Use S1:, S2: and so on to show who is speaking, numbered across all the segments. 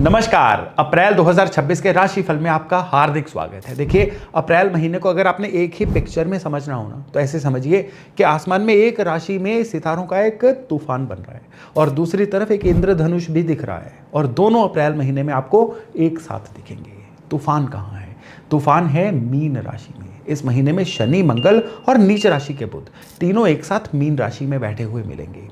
S1: नमस्कार। अप्रैल 2026 के राशिफल में आपका हार्दिक स्वागत है। देखिए, अप्रैल महीने को अगर आपने एक ही पिक्चर में समझना हो ना, तो ऐसे समझिए कि आसमान में एक राशि में सितारों का एक तूफान बन रहा है और दूसरी तरफ एक इंद्रधनुष भी दिख रहा है और दोनों अप्रैल महीने में आपको एक साथ दिखेंगे। तूफान कहाँ है? तूफान है मीन राशि में। इस महीने में शनि, मंगल और नीच राशि के बुध तीनों एक साथ मीन राशि में बैठे हुए मिलेंगे।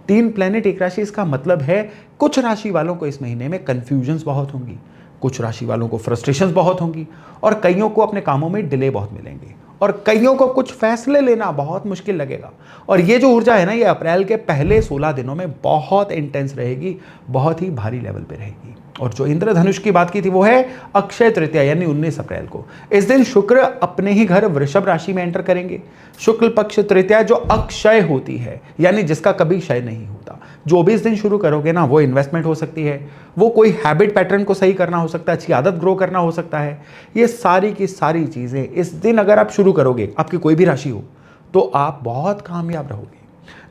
S1: 3 प्लेनेट एक राशि, इसका मतलब है कुछ राशि वालों को इस महीने में कंफ्यूजन्स बहुत होंगी, कुछ राशि वालों को फ्रस्ट्रेशंस बहुत होंगी और कईयों को अपने कामों में डिले बहुत मिलेंगे और कईयों को कुछ फैसले लेना बहुत मुश्किल लगेगा। और ये जो ऊर्जा है ना, ये अप्रैल के पहले 16 दिनों में बहुत इंटेंस रहेगी, बहुत ही भारी लेवल पे रहेगी। और जो इंद्रधनुष की बात की थी वो है अक्षय तृतीया यानी 19 अप्रैल को। इस दिन शुक्र अपने ही घर वृषभ राशि में एंटर करेंगे। शुक्ल पक्ष तृतीया जो अक्षय होती है यानी जिसका कभी क्षय नहीं होता। जो भी इस दिन शुरू करोगे ना, वो इन्वेस्टमेंट हो सकती है, वो कोई हैबिट पैटर्न को सही करना हो सकता है, अच्छी आदत ग्रो करना हो सकता है। ये सारी की सारी चीजें इस दिन अगर आप शुरू करोगे, आपकी कोई भी राशि हो, तो आप बहुत कामयाब रहोगे।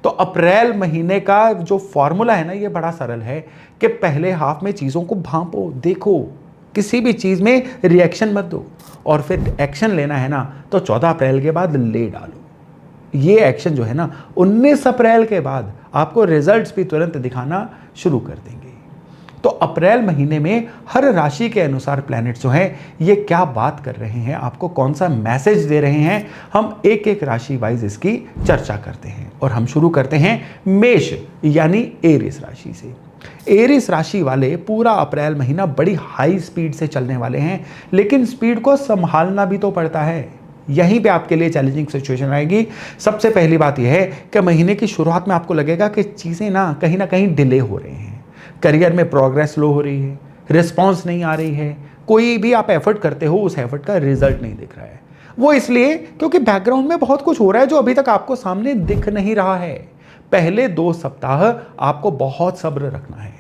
S1: तो अप्रैल महीने का जो फॉर्मूला है ना, ये बड़ा सरल है कि पहले हाफ में चीज़ों को भांपो, देखो, किसी भी चीज़ में रिएक्शन मत दो और फिर एक्शन लेना है ना, तो 14 अप्रैल के बाद ले डालो। ये एक्शन जो है ना, 19 अप्रैल के बाद आपको रिजल्ट्स भी तुरंत दिखाना शुरू कर देंगे। तो अप्रैल महीने में हर राशि के अनुसार प्लैनेट्स जो हैं ये क्या बात कर रहे हैं, आपको कौन सा मैसेज दे रहे हैं, हम एक एक राशि वाइज इसकी चर्चा करते हैं। और हम शुरू करते हैं मेष यानी एरिस राशि से। एरिस राशि वाले पूरा अप्रैल महीना बड़ी हाई स्पीड से चलने वाले हैं, लेकिन स्पीड को संभालना भी तो पड़ता है। यहीं पे आपके लिए चैलेंजिंग सिचुएशन आएगी। सबसे पहली बात यह है कि महीने की शुरुआत में आपको लगेगा कि चीज़ें ना कहीं डिले हो रही हैं, करियर में प्रोग्रेस स्लो हो रही है, रिस्पॉन्स नहीं आ रही है, कोई भी आप एफर्ट करते हो उस एफर्ट का रिजल्ट नहीं दिख रहा है। वो इसलिए क्योंकि बैकग्राउंड में बहुत कुछ हो रहा है जो अभी तक आपको सामने दिख नहीं रहा है। पहले 2 सप्ताह आपको बहुत सब्र रखना है,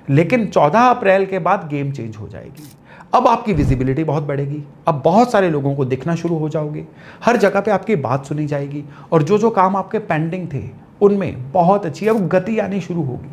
S1: लेकिन 14 अप्रैल के बाद गेम चेंज हो जाएगी। अब आपकी विजिबिलिटी बहुत बढ़ेगी, अब बहुत सारे लोगों को दिखना शुरू हो जाओगे, हर जगह पे आपकी बात सुनी जाएगी और जो जो काम आपके पेंडिंग थे उनमें बहुत अच्छी अब गति आनी शुरू होगी।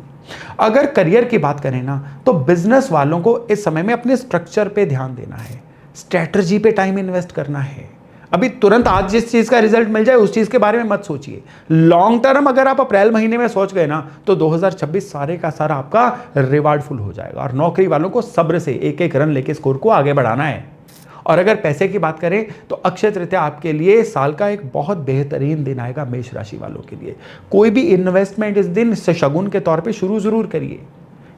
S1: अगर करियर की बात करें ना, तो बिजनेस वालों को इस समय में अपने स्ट्रक्चर पे ध्यान देना है, स्ट्रेटजी पे टाइम इन्वेस्ट करना है। अभी तुरंत आज जिस चीज का रिजल्ट मिल जाए उस चीज के बारे में मत सोचिए। लॉन्ग टर्म अगर आप अप्रैल महीने में सोच गए ना, तो 2026 सारे का सारा आपका रिवार्डफुल हो जाएगा। और नौकरी वालों को सब्र से एक एक रन लेके स्कोर को आगे बढ़ाना है। और अगर पैसे की बात करें तो अक्षय तृतीया आपके लिए साल का एक बहुत बेहतरीन दिन आएगा मेष राशि वालों के लिए। कोई भी इन्वेस्टमेंट इस दिन शगुन के तौर पे शुरू जरूर करिए,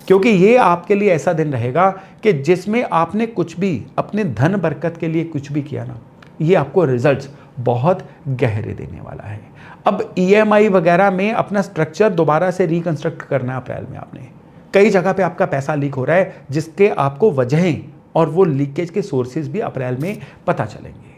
S1: क्योंकि ये आपके लिए ऐसा दिन रहेगा कि जिसमें आपने कुछ भी अपने धन बरकत के लिए कुछ भी किया ना, ये आपको रिजल्ट्स बहुत गहरे देने वाला है। अब ईएमआई वगैरह में अपना स्ट्रक्चर दोबारा से रिकंस्ट्रक्ट करना है। अप्रैल में आपने कई जगह पे आपका पैसा लीक हो रहा है, जिसके आपको वजहें और वो लीकेज के सोर्सेज भी अप्रैल में पता चलेंगे।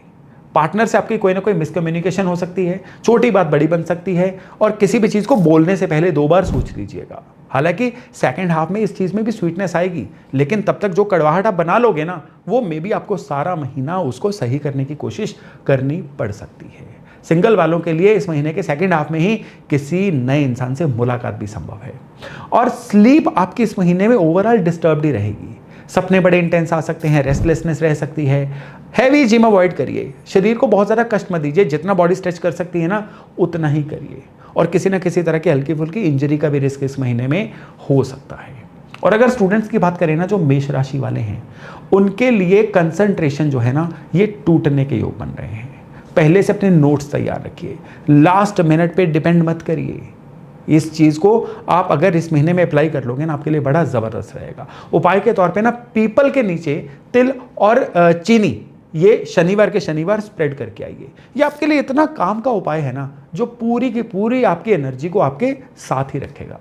S1: पार्टनर से आपकी कोई ना कोई मिसकम्युनिकेशन हो सकती है, छोटी बात बड़ी बन सकती है और किसी भी चीज़ को बोलने से पहले 2 बार सोच लीजिएगा। हालांकि सेकंड हाफ में इस चीज़ में भी स्वीटनेस आएगी, लेकिन तब तक जो कड़वाहट आप बना लोगे ना, वो मे बी आपको सारा महीना उसको सही करने की कोशिश करनी पड़ सकती है। सिंगल वालों के लिए इस महीने के सेकंड हाफ में ही किसी नए इंसान से मुलाकात भी संभव है। और स्लीप आपकी इस महीने में ओवरऑल डिस्टर्ब्ड ही रहेगी। सपने बड़े इंटेंस आ सकते हैं, रेस्टलेसनेस रह सकती है। हैवी जिम अवॉइड करिए, शरीर को बहुत ज़्यादा कष्ट मत दीजिए, जितना बॉडी स्ट्रेच कर सकती है ना उतना ही करिए। और किसी ना किसी तरह की हल्की फुल्की इंजरी का भी रिस्क इस महीने में हो सकता है। और अगर स्टूडेंट्स की बात करें ना, जो मेष राशि वाले हैं, उनके लिए कंसंट्रेशन जो है ना, ये टूटने के योग बन रहे हैं। पहले से अपने नोट्स तैयार रखिए, लास्ट मिनट पे डिपेंड मत करिए। इस चीज़ को आप अगर इस महीने में अप्लाई कर लोगे ना, आपके लिए बड़ा ज़बरदस्त रहेगा। उपाय के तौर पे ना, पीपल के नीचे तिल और चीनी ये शनिवार के शनिवार स्प्रेड करके आइए। ये आपके लिए इतना काम का उपाय है ना, जो पूरी की पूरी आपकी एनर्जी को आपके साथ ही रखेगा।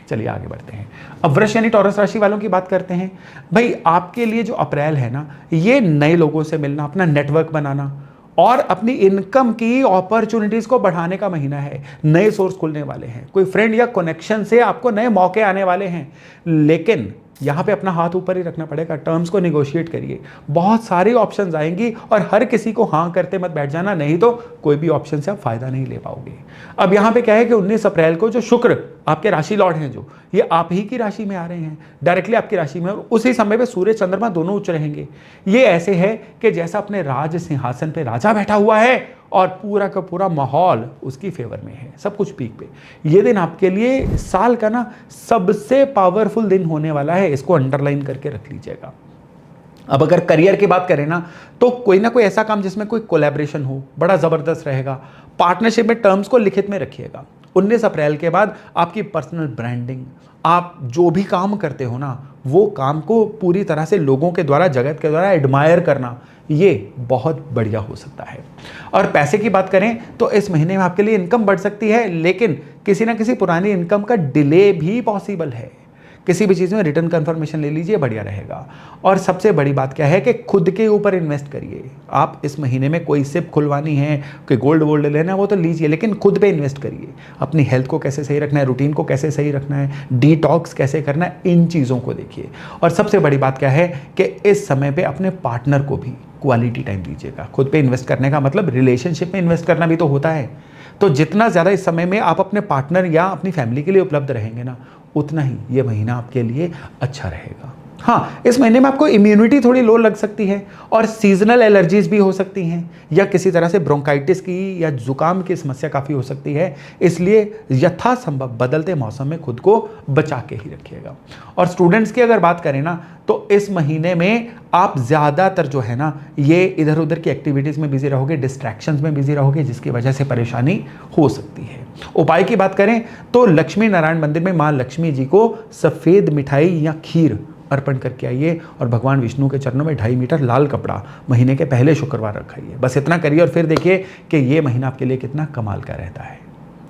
S1: चलिए आगे बढ़ते हैं। अब वृष यानी टॉरस राशि वालों की बात करते हैं। भाई, आपके लिए जो अप्रैल है ना, ये नए लोगों से मिलना, अपना नेटवर्क बनाना और अपनी इनकम की अपॉर्चुनिटीज को बढ़ाने का महीना है। नए सोर्स खुलने वाले हैं, कोई फ्रेंड या कनेक्शन से आपको नए मौके आने वाले हैं, लेकिन यहां पे अपना हाथ ऊपर ही रखना पड़ेगा। टर्म्स को निगोशिएट करिए, बहुत सारी ऑप्शंस आएंगी और हर किसी को हाँ करते मत बैठ जाना, नहीं तो कोई भी ऑप्शन से आप फायदा नहीं ले पाओगे। अब यहां पे क्या है कि 19 अप्रैल को जो शुक्र आपके राशि लॉर्ड हैं जो, ये आप ही की राशि में आ रहे हैं, डायरेक्टली आपकी राशि में, और उसी समय पे सूर्य चंद्रमा दोनों उच्च रहेंगे। ये ऐसे है कि जैसा अपने राज सिंहासन पे राजा बैठा हुआ है और पूरा का पूरा माहौल उसकी फेवर में है, सब कुछ पीक पे। ये दिन आपके लिए साल का ना सबसे पावरफुल दिन होने वाला है, इसको अंडरलाइन करके रख लीजिएगा। अब अगर करियर की बात करें ना, तो कोई ना कोई ऐसा काम जिसमें कोई कोलैबोरेशन हो, बड़ा ज़बरदस्त रहेगा। पार्टनरशिप में टर्म्स को लिखित में रखिएगा। 19 अप्रैल के बाद आपकी पर्सनल ब्रांडिंग, आप जो भी काम करते हो ना, वो काम को पूरी तरह से लोगों के द्वारा, जगत के द्वारा एडमायर करना, ये बहुत बढ़िया हो सकता है। और पैसे की बात करें तो इस महीने में आपके लिए इनकम बढ़ सकती है, लेकिन किसी ना किसी पुरानी इनकम का डिले भी पॉसिबल है। किसी भी चीज़ में रिटर्न कंफर्मेशन ले लीजिए, बढ़िया रहेगा। और सबसे बड़ी बात क्या है कि खुद के ऊपर इन्वेस्ट करिए। आप इस महीने में कोई सिप खुलवानी है, कोई गोल्ड वोल्ड लेना है, वो तो लीजिए, लेकिन खुद पे इन्वेस्ट करिए। अपनी हेल्थ को कैसे सही रखना है, रूटीन को कैसे सही रखना है, डिटॉक्स कैसे करना है, इन चीज़ों को देखिए। और सबसे बड़ी बात क्या है कि इस समय पर अपने पार्टनर को भी क्वालिटी टाइम दीजिएगा। खुद पे इन्वेस्ट करने का मतलब रिलेशनशिप में इन्वेस्ट करना भी तो होता है। तो जितना ज़्यादा इस समय में आप अपने पार्टनर या अपनी फैमिली के लिए उपलब्ध रहेंगे ना, उतना ही ये महीना आपके लिए अच्छा रहेगा। हाँ, इस महीने में आपको इम्यूनिटी थोड़ी लो लग सकती है और सीजनल एलर्जीज भी हो सकती हैं, या किसी तरह से ब्रोंकाइटिस की या जुकाम की समस्या काफ़ी हो सकती है। इसलिए यथासंभव बदलते मौसम में खुद को बचा के ही रखिएगा। और स्टूडेंट्स की अगर बात करें ना, तो इस महीने में आप ज़्यादातर जो है ना, ये इधर उधर की एक्टिविटीज़ में बिजी रहोगे, डिस्ट्रैक्शंस में बिजी रहोगे, जिसकी वजह से परेशानी हो सकती है। उपाय की बात करें तो लक्ष्मी नारायण मंदिर में माँ लक्ष्मी जी को सफ़ेद मिठाई या खीर अर्पण करके आइए और भगवान विष्णु के चरणों में 2.5 मीटर लाल कपड़ा महीने के पहले शुक्रवार रखाइए। बस इतना करिए और फिर देखिए कि ये महीना आपके लिए कितना कमाल का रहता है।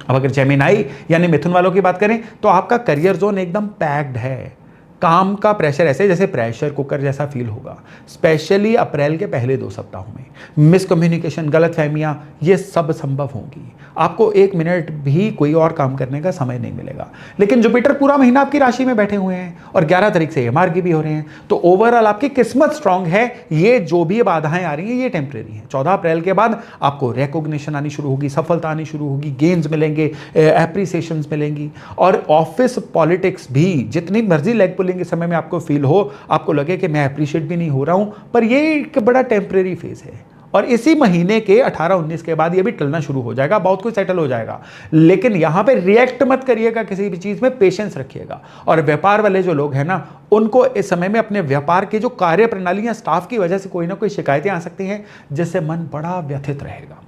S1: अब अगर जेमिनाई यानी मिथुन वालों की बात करें तो आपका करियर जोन एकदम पैक्ड है। काम का प्रेशर ऐसे जैसे प्रेशर कुकर जैसा फील होगा, स्पेशली अप्रैल के पहले 2 सप्ताहों में। मिसकम्युनिकेशन, गलतफहमियां, ये सब संभव होंगी। आपको 1 मिनट भी कोई और काम करने का समय नहीं मिलेगा। लेकिन जुपिटर पूरा महीना आपकी राशि में बैठे हुए हैं और 11 तारीख से ये मार्गी भी हो रहे हैं, तो ओवरऑल आपकी किस्मत स्ट्रांग है। ये जो भी बाधाएं आ रही हैं ये टेम्परेरी हैं। 14 अप्रैल के बाद आपको रिकॉग्निशन आनी शुरू होगी, सफलता आनी शुरू होगी, गेन्स मिलेंगे, एप्रिसिएशंस मिलेंगी। और ऑफिस पॉलिटिक्स भी, जितनी मर्जी लेग पुलिंग इस समय में आपको फील हो, आपको लगे कि मैं अप्रिशिएट भी नहीं हो रहा हूं, पर ये एक बड़ा टेम्परेरी फेज है। और इसी महीने के 18-19 के बाद ये भी टलना शुरू हो जाएगा, बहुत कुछ सेटल हो जाएगा। लेकिन यहां पे रिएक्ट मत करिएगा, किसी भी चीज में पेशेंस रखिएगा। और व्यापार वाले जो लोग हैं ना, उनको इस समय में अपने व्यापार की जो कार्य प्रणाली या स्टाफ की वजह से कोई ना कोई शिकायतें आ सकती हैं, जिससे मन बड़ा व्यथित रहेगा।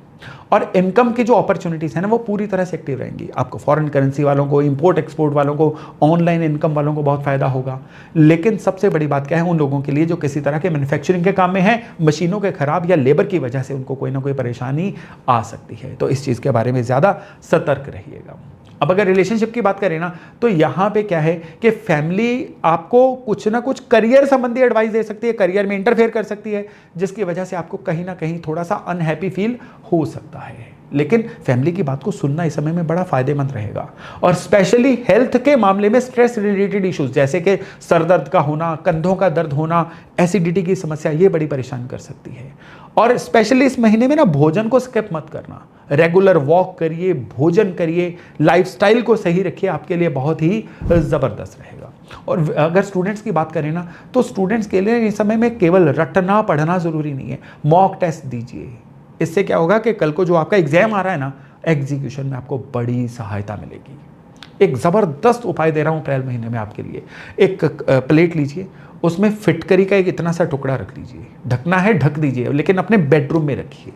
S1: और इनकम की जो अपॉर्चुनिटीज है ना, वो पूरी तरह से एक्टिव रहेंगी। आपको फॉरेन करेंसी वालों को, इंपोर्ट एक्सपोर्ट वालों को, ऑनलाइन इनकम वालों को बहुत फायदा होगा। लेकिन सबसे बड़ी बात क्या है, उन लोगों के लिए जो किसी तरह के मैन्युफैक्चरिंग के काम में है, मशीनों के खराब या लेबर की वजह से उनको कोई ना कोई परेशानी आ सकती है। तो इस चीज़ के बारे में ज़्यादा सतर्क रहिएगा। अब अगर रिलेशनशिप की बात करें ना, तो यहाँ पे क्या है कि फैमिली आपको कुछ ना कुछ करियर संबंधी एडवाइस दे सकती है, करियर में इंटरफेयर कर सकती है, जिसकी वजह से आपको कहीं ना कहीं थोड़ा सा अनहैप्पी फील हो सकता है। लेकिन फैमिली की बात को सुनना इस समय में बड़ा फायदेमंद रहेगा। और स्पेशली हेल्थ के मामले में स्ट्रेस रिलेटेड इश्यूज जैसे कि सर दर्द का होना, कंधों का दर्द होना, एसिडिटी की समस्या, ये बड़ी परेशान कर सकती है। और स्पेशली इस महीने में ना, भोजन को स्किप मत करना, रेगुलर वॉक करिए, भोजन करिए, लाइफस्टाइल को सही रखिए, आपके लिए बहुत ही ज़बरदस्त रहेगा। और अगर स्टूडेंट्स की बात करें ना, तो स्टूडेंट्स के लिए इस समय में केवल रटना पढ़ना ज़रूरी नहीं है, मॉक टेस्ट दीजिए। इससे क्या होगा कि कल को जो आपका एग्जाम आ रहा है ना, एग्जीक्यूशन में आपको बड़ी सहायता मिलेगी। एक ज़बरदस्त उपाय दे रहा हूँ अप्रैल महीने में आपके लिए। एक प्लेट लीजिए, उसमें फिटकरी का एक इतना सा टुकड़ा रख लीजिए, ढकना है ढक दीजिए, लेकिन अपने बेडरूम में रखिए।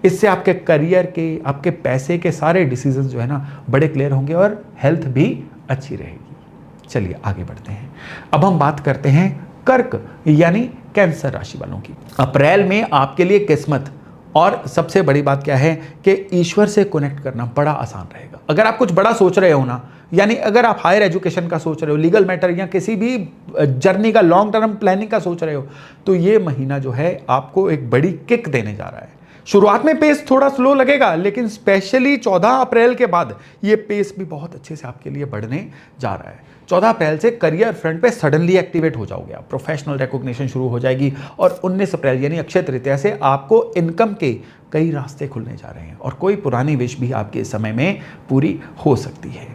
S1: इससे आपके करियर के, आपके पैसे के सारे डिसीजंस जो है ना, बड़े क्लियर होंगे और हेल्थ भी अच्छी रहेगी। चलिए आगे बढ़ते हैं। अब हम बात करते हैं कर्क यानी कैंसर राशि वालों की। अप्रैल में आपके लिए किस्मत और सबसे बड़ी बात क्या है कि ईश्वर से कनेक्ट करना बड़ा आसान रहेगा। अगर आप कुछ बड़ा सोच रहे हो ना, यानी अगर आप हायर एजुकेशन का सोच रहे हो, लीगल मैटर या किसी भी जर्नी का, लॉन्ग टर्म प्लानिंग का सोच रहे हो, तो ये महीना जो है आपको एक बड़ी किक देने जा रहा है। शुरुआत में पेस थोड़ा स्लो लगेगा, लेकिन स्पेशली 14 अप्रैल के बाद ये पेस भी बहुत अच्छे से आपके लिए बढ़ने जा रहा है। 14 अप्रैल से करियर फ्रंट पे सडनली एक्टिवेट हो जाओगे आप, प्रोफेशनल रिकॉग्निशन शुरू हो जाएगी। और 19 अप्रैल यानी अक्षय तृतीया से आपको इनकम के कई रास्ते खुलने जा रहे हैं और कोई पुरानी विश भी आपके इस समय में पूरी हो सकती है।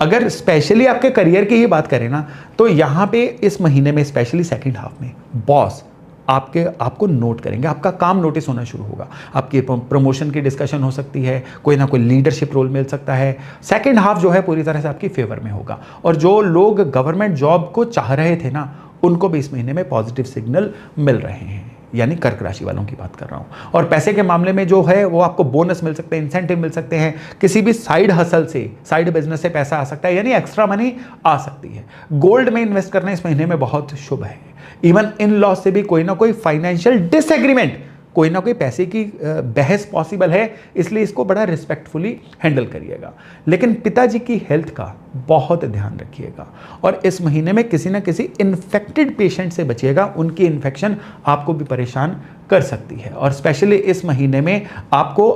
S1: अगर स्पेशली आपके करियर की ही बात करें ना, तो यहाँ पे इस महीने में स्पेशली सेकंड हाफ में बॉस आपको नोट करेंगे, आपका काम नोटिस होना शुरू होगा, आपकी प्रमोशन की डिस्कशन हो सकती है, कोई ना कोई लीडरशिप रोल मिल सकता है। सेकंड हाफ जो है पूरी तरह से आपकी फेवर में होगा। और जो लोग गवर्नमेंट जॉब को चाह रहे थे ना, उनको भी इस महीने में पॉजिटिव सिग्नल मिल रहे हैं, यानी कर्क राशि वालों की बात कर रहा हूं। और पैसे के मामले में जो है वो आपको बोनस मिल सकते हैं, इंसेंटिव मिल सकते हैं, किसी भी साइड हसल से, साइड बिजनेस से पैसा आ सकता है, यानी एक्स्ट्रा मनी आ सकती है। गोल्ड में इन्वेस्ट करना इस महीने में बहुत शुभ है। इवन इन लॉ से भी कोई ना कोई फाइनेंशियल डिसएग्रीमेंट, कोई ना कोई पैसे की बहस पॉसिबल है, इसलिए इसको बड़ा रिस्पेक्टफुली हैंडल करिएगा। लेकिन पिताजी की हेल्थ का बहुत ध्यान रखिएगा और इस महीने में किसी ना किसी इन्फेक्टेड पेशेंट से बचिएगा, उनकी इन्फेक्शन आपको भी परेशान कर सकती है। और स्पेशली इस महीने में आपको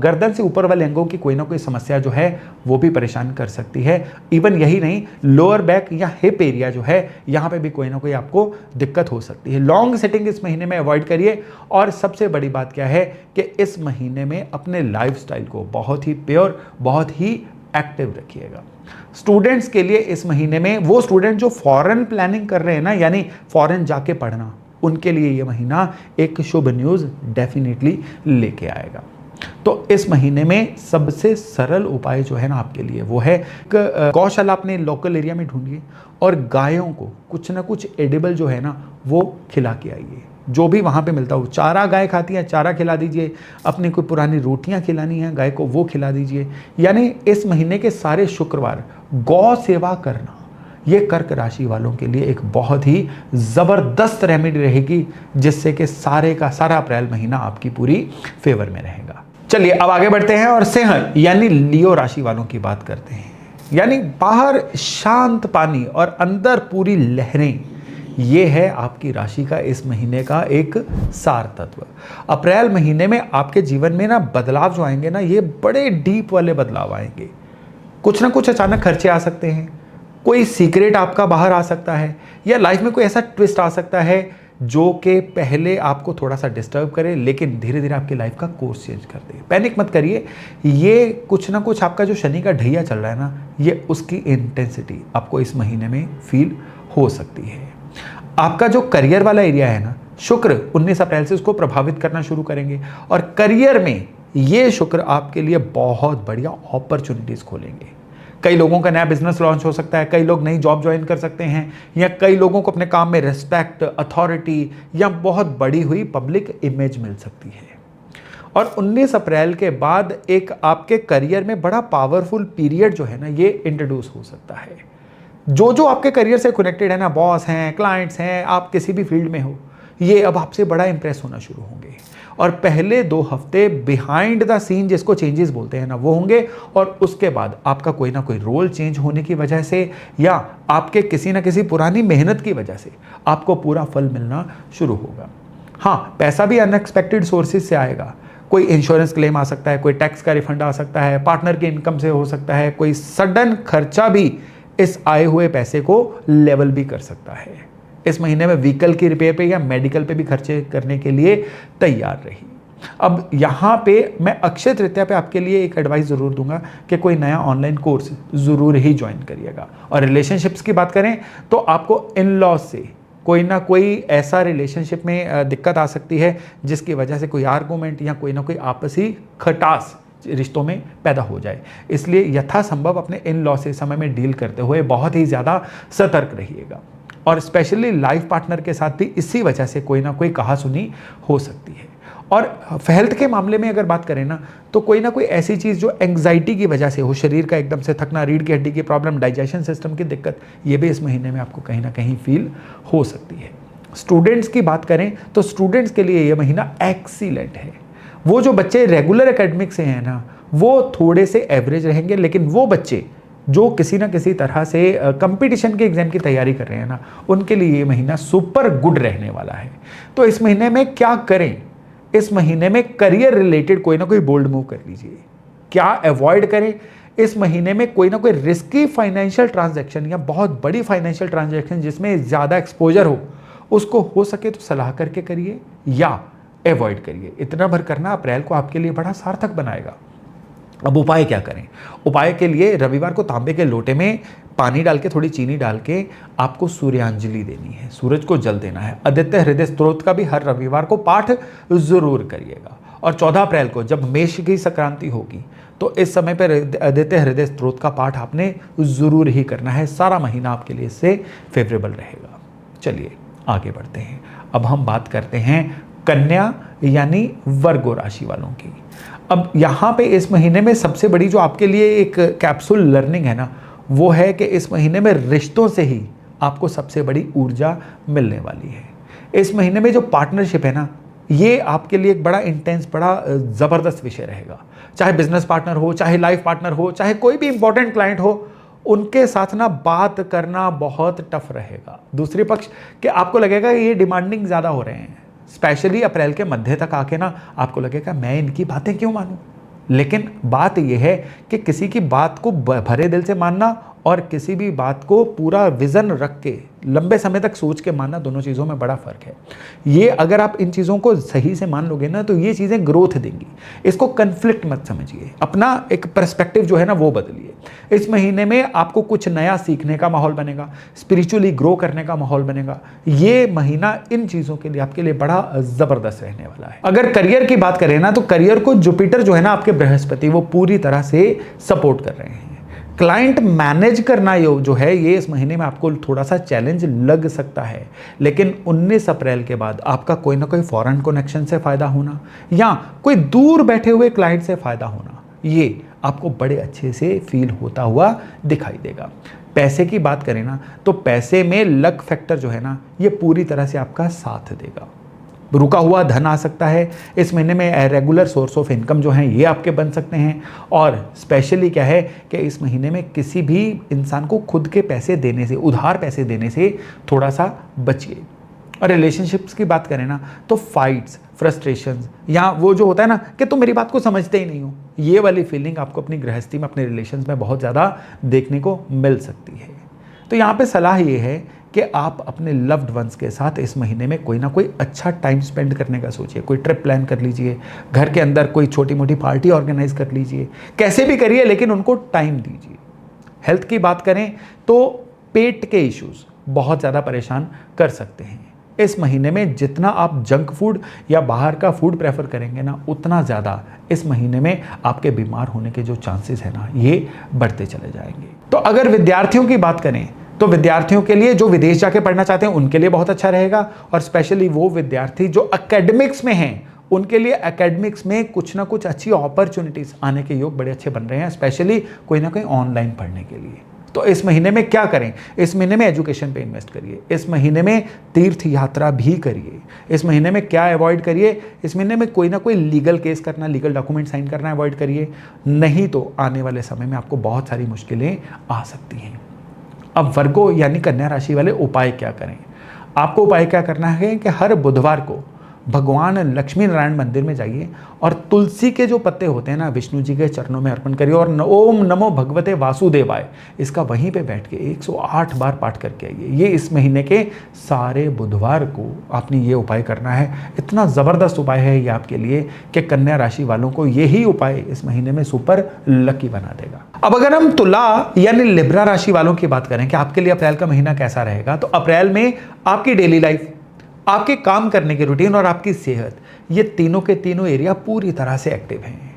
S1: गर्दन से ऊपर वाले अंगों की कोई ना कोई समस्या जो है वो भी परेशान कर सकती है। इवन यही नहीं, लोअर बैक या हिप एरिया जो है, यहाँ पे भी कोई ना कोई आपको दिक्कत हो सकती है। लॉन्ग सेटिंग इस महीने में अवॉइड करिए। और सबसे बड़ी बात क्या है कि इस महीने में अपने लाइफस्टाइल को बहुत ही प्योर, बहुत ही एक्टिव रखिएगा। स्टूडेंट्स के लिए इस महीने में, वो स्टूडेंट जो फॉरेन प्लानिंग कर रहे हैं ना, यानी फॉरेन जाके पढ़ना, उनके लिए ये महीना एक शुभ न्यूज़ डेफिनेटली लेके आएगा। तो इस महीने में सबसे सरल उपाय जो है ना आपके लिए वो है, गौशाला अपने लोकल एरिया में ढूंढिए और गायों को कुछ ना कुछ एडिबल जो है ना वो खिला के आइए। जो भी वहाँ पे मिलता हो, चारा गाय खाती है, चारा खिला दीजिए, अपनी कोई पुरानी रोटियाँ खिलानी है गाय को, वो खिला दीजिए। यानी इस महीने के सारे शुक्रवार गौ सेवा करना, ये कर्क राशि वालों के लिए एक बहुत ही ज़बरदस्त रेमेडी रहेगी, जिससे कि सारे का सारा अप्रैल महीना आपकी पूरी फेवर में रहेगा। चलिए अब आगे बढ़ते हैं और सिंह यानी लियो राशि वालों की बात करते हैं। यानी बाहर शांत पानी और अंदर पूरी लहरें, ये है आपकी राशि का इस महीने का एक सार तत्व। अप्रैल महीने में आपके जीवन में ना बदलाव जो आएंगे ना, ये बड़े डीप वाले बदलाव आएंगे। कुछ ना कुछ अचानक खर्चे आ सकते हैं, कोई सीक्रेट आपका बाहर आ सकता है, या लाइफ में कोई ऐसा ट्विस्ट आ सकता है जो कि पहले आपको थोड़ा सा डिस्टर्ब करे, लेकिन धीरे धीरे आपकी लाइफ का कोर्स चेंज कर दे। पैनिक मत करिए, ये कुछ ना कुछ आपका जो शनि का ढैया चल रहा है ना, ये उसकी इंटेंसिटी आपको इस महीने में फील हो सकती है। आपका जो करियर वाला एरिया है ना, शुक्र 19 अप्रैल से उसको प्रभावित करना शुरू करेंगे और करियर में ये शुक्र आपके लिए बहुत बढ़िया अपॉर्चुनिटीज खोलेंगे। कई लोगों का नया बिजनेस लॉन्च हो सकता है, कई लोग नई जॉब ज्वाइन कर सकते हैं, या कई लोगों को अपने काम में रिस्पेक्ट, अथॉरिटी या बहुत बड़ी हुई पब्लिक इमेज मिल सकती है। और 19 अप्रैल के बाद एक आपके करियर में बड़ा पावरफुल पीरियड जो है ना, ये इंट्रोड्यूस हो सकता है। जो आपके करियर से कनेक्टेड है ना, बॉस हैं, क्लाइंट्स हैं, आप किसी भी फील्ड में हो, ये अब आपसे बड़ा इंप्रेस होना शुरू होंगे। और पहले 2 हफ्ते बिहाइंड द सीन, जिसको चेंजेस बोलते हैं ना, वो होंगे। और उसके बाद आपका कोई ना कोई रोल चेंज होने की वजह से, या आपके किसी ना किसी पुरानी मेहनत की वजह से आपको पूरा फल मिलना शुरू होगा। हाँ, पैसा भी अनएक्सपेक्टेड सोर्सेज से आएगा। कोई इंश्योरेंस क्लेम आ सकता है, कोई टैक्स का रिफंड आ सकता है, पार्टनर की इनकम से हो सकता है, कोई सडन खर्चा भी इस आए हुए पैसे को लेवल भी कर सकता है। इस महीने में व्हीकल की रिपेयर पे या मेडिकल पे भी खर्चे करने के लिए तैयार रहिए। अब यहाँ पे मैं अक्षय तृतीया पे आपके लिए एक एडवाइस ज़रूर दूंगा कि कोई नया ऑनलाइन कोर्स ज़रूर ही ज्वाइन करिएगा। और रिलेशनशिप्स की बात करें तो आपको इन लॉज से कोई ना कोई ऐसा रिलेशनशिप में दिक्कत आ सकती है जिसकी वजह से कोई आर्गूमेंट या कोई ना कोई आपसी खटास रिश्तों में पैदा हो जाए। इसलिए यथासंभव अपने इन लॉ से समय में डील करते हुए बहुत ही ज़्यादा सतर्क रहिएगा। और स्पेशली लाइफ पार्टनर के साथ भी इसी वजह से कोई ना कोई कहासुनी हो सकती है। और हेल्थ के मामले में अगर बात करें ना, तो कोई ना कोई ऐसी चीज़ जो एंग्जाइटी की वजह से हो, शरीर का एकदम से थकना, रीढ़ की हड्डी की प्रॉब्लम, डाइजेशन सिस्टम की दिक्कत, ये भी इस महीने में आपको कहीं ना कहीं फील हो सकती है। स्टूडेंट्स की बात करें तो स्टूडेंट्स के लिए ये महीना एक्सीलेंट है। वो जो बच्चे रेगुलर एकेडमिक से हैं ना, वो थोड़े से एवरेज रहेंगे, लेकिन वो बच्चे जो किसी ना किसी तरह से कंपटीशन के एग्जाम की तैयारी कर रहे हैं ना, उनके लिए ये महीना सुपर गुड रहने वाला है। तो इस महीने में क्या करें? इस महीने में करियर रिलेटेड कोई ना कोई बोल्ड मूव कर लीजिए। क्या अवॉइड करें? इस महीने में कोई ना कोई रिस्की फाइनेंशियल ट्रांजैक्शन या बहुत बड़ी फाइनेंशियल ट्रांजैक्शन जिसमें ज़्यादा एक्सपोजर हो, उसको हो सके तो सलाह करके करिए या अवॉइड करिए। इतना भर करना अप्रैल को आपके लिए बड़ा सार्थक बनाएगा। अब उपाय क्या करें? उपाय के लिए रविवार को तांबे के लोटे में पानी डाल के, थोड़ी चीनी डाल के आपको सूर्यांजलि देनी है, सूरज को जल देना है। आदित्य हृदय स्तोत्र का भी हर रविवार को पाठ जरूर करिएगा। और 14 अप्रैल को जब मेष की संक्रांति होगी तो इस समय पर आदित्य हृदय स्तोत्र का पाठ आपने जरूर ही करना है। सारा महीना आपके लिए इससे फेवरेबल रहेगा। चलिए आगे बढ़ते हैं। अब हम बात करते हैं कन्या यानी वर्गो राशि वालों की। अब यहाँ पे इस महीने में सबसे बड़ी जो आपके लिए एक कैप्सूल लर्निंग है ना, वो है कि इस महीने में रिश्तों से ही आपको सबसे बड़ी ऊर्जा मिलने वाली है। इस महीने में जो पार्टनरशिप है ना, ये आपके लिए एक बड़ा इंटेंस, बड़ा ज़बरदस्त विषय रहेगा। चाहे बिजनेस पार्टनर हो, चाहे लाइफ पार्टनर हो, चाहे कोई भी इंपॉर्टेंट क्लाइंट हो, उनके साथ ना बात करना बहुत टफ रहेगा। दूसरे पक्ष कि आपको लगेगा ये डिमांडिंग ज़्यादा हो रहे हैं। स्पेशली अप्रैल के मध्य तक आके ना आपको लगेगा मैं इनकी बातें क्यों मानूं। लेकिन बात यह है कि किसी की बात को भरे दिल से मानना और किसी भी बात को पूरा विजन रख के लंबे समय तक सोच के मानना, दोनों चीज़ों में बड़ा फ़र्क है। ये अगर आप इन चीज़ों को सही से मान लोगे ना, तो ये चीज़ें ग्रोथ देंगी। इसको कन्फ्लिक्ट मत समझिए, अपना एक पर्सपेक्टिव जो है ना वो बदलिए। इस महीने में आपको कुछ नया सीखने का माहौल बनेगा, स्पिरिचुअली ग्रो करने का माहौल बनेगा। ये महीना इन चीज़ों के लिए आपके लिए बड़ा ज़बरदस्त रहने वाला है। अगर करियर की बात करें ना, तो करियर को जुपिटर जो है ना आपके बृहस्पति, वो पूरी तरह से सपोर्ट कर रहे हैं। क्लाइंट मैनेज करना जो है ये इस महीने में आपको थोड़ा सा चैलेंज लग सकता है। लेकिन 19 अप्रैल के बाद आपका कोई ना कोई फॉरेन कनेक्शन से फ़ायदा होना या कोई दूर बैठे हुए क्लाइंट से फ़ायदा होना, ये आपको बड़े अच्छे से फील होता हुआ दिखाई देगा। पैसे की बात करें ना, तो पैसे में लक फैक्टर जो है ना, ये पूरी तरह से आपका साथ देगा। रुका हुआ धन आ सकता है इस महीने में। रेगुलर सोर्स ऑफ इनकम जो हैं ये आपके बन सकते हैं। और स्पेशली क्या है कि इस महीने में किसी भी इंसान को खुद के पैसे देने से, उधार पैसे देने से थोड़ा सा बचिए। और रिलेशनशिप्स की बात करें ना, तो फाइट्स, फ्रस्ट्रेशंस या वो जो होता है ना कि तुम मेरी बात को समझते ही नहीं हो, ये वाली फीलिंग आपको अपनी गृहस्थी में, अपने रिलेशंस में बहुत ज़्यादा देखने को मिल सकती है। तो यहाँ पे सलाह ये है कि आप अपने लव्ड वंस के साथ इस महीने में कोई ना कोई अच्छा टाइम स्पेंड करने का सोचिए। कोई ट्रिप प्लान कर लीजिए, घर के अंदर कोई छोटी मोटी पार्टी ऑर्गेनाइज कर लीजिए, कैसे भी करिए लेकिन उनको टाइम दीजिए। हेल्थ की बात करें तो पेट के इश्यूज बहुत ज़्यादा परेशान कर सकते हैं। इस महीने में जितना आप जंक फूड या बाहर का फूड प्रेफर करेंगे ना, उतना ज़्यादा इस महीने में आपके बीमार होने के जो चांसेस हैं ना, ये बढ़ते चले जाएंगे। तो अगर विद्यार्थियों की बात करें तो विद्यार्थियों के लिए जो विदेश जाके पढ़ना चाहते हैं उनके लिए बहुत अच्छा रहेगा। और स्पेशली वो विद्यार्थी जो एकेडमिक्स में हैं, उनके लिए एकेडमिक्स में कुछ ना कुछ अच्छी अपॉर्चुनिटीज़ आने के योग बड़े अच्छे बन रहे हैं, स्पेशली कोई ना कोई ऑनलाइन पढ़ने के लिए। तो इस महीने में क्या करें? इस महीने में एजुकेशन पे इन्वेस्ट करिए। इस महीने में तीर्थ यात्रा भी करिए। इस महीने में क्या अवॉइड करिए? इस महीने में कोई ना कोई लीगल केस करना, लीगल डॉक्यूमेंट साइन करना अवॉइड करिए, नहीं तो आने वाले समय में आपको बहुत सारी मुश्किलें आ सकती हैं। अब वर्गो यानी कन्या राशि वाले उपाय क्या करें? आपको उपाय क्या करना है कि हर बुधवार को भगवान लक्ष्मी नारायण मंदिर में जाइए और तुलसी के जो पत्ते होते हैं ना, विष्णु जी के चरणों में अर्पण करिए और ओम नमो भगवते वासुदेवाय, इसका वहीं पे बैठ के 108 बार पाठ करके आइए। ये इस महीने के सारे बुधवार को आपने ये उपाय करना है। इतना ज़बरदस्त उपाय है ये आपके लिए कि कन्या राशि वालों को यही उपाय इस महीने में सुपर लकी बना देगा। अब अगर हम तुला यानी लिब्रा राशि वालों की बात करें कि आपके लिए अप्रैल का महीना कैसा रहेगा, तो अप्रैल में आपकी डेली लाइफ, आपके काम करने की रूटीन और आपकी सेहत, ये तीनों के तीनों एरिया पूरी तरह से एक्टिव हैं।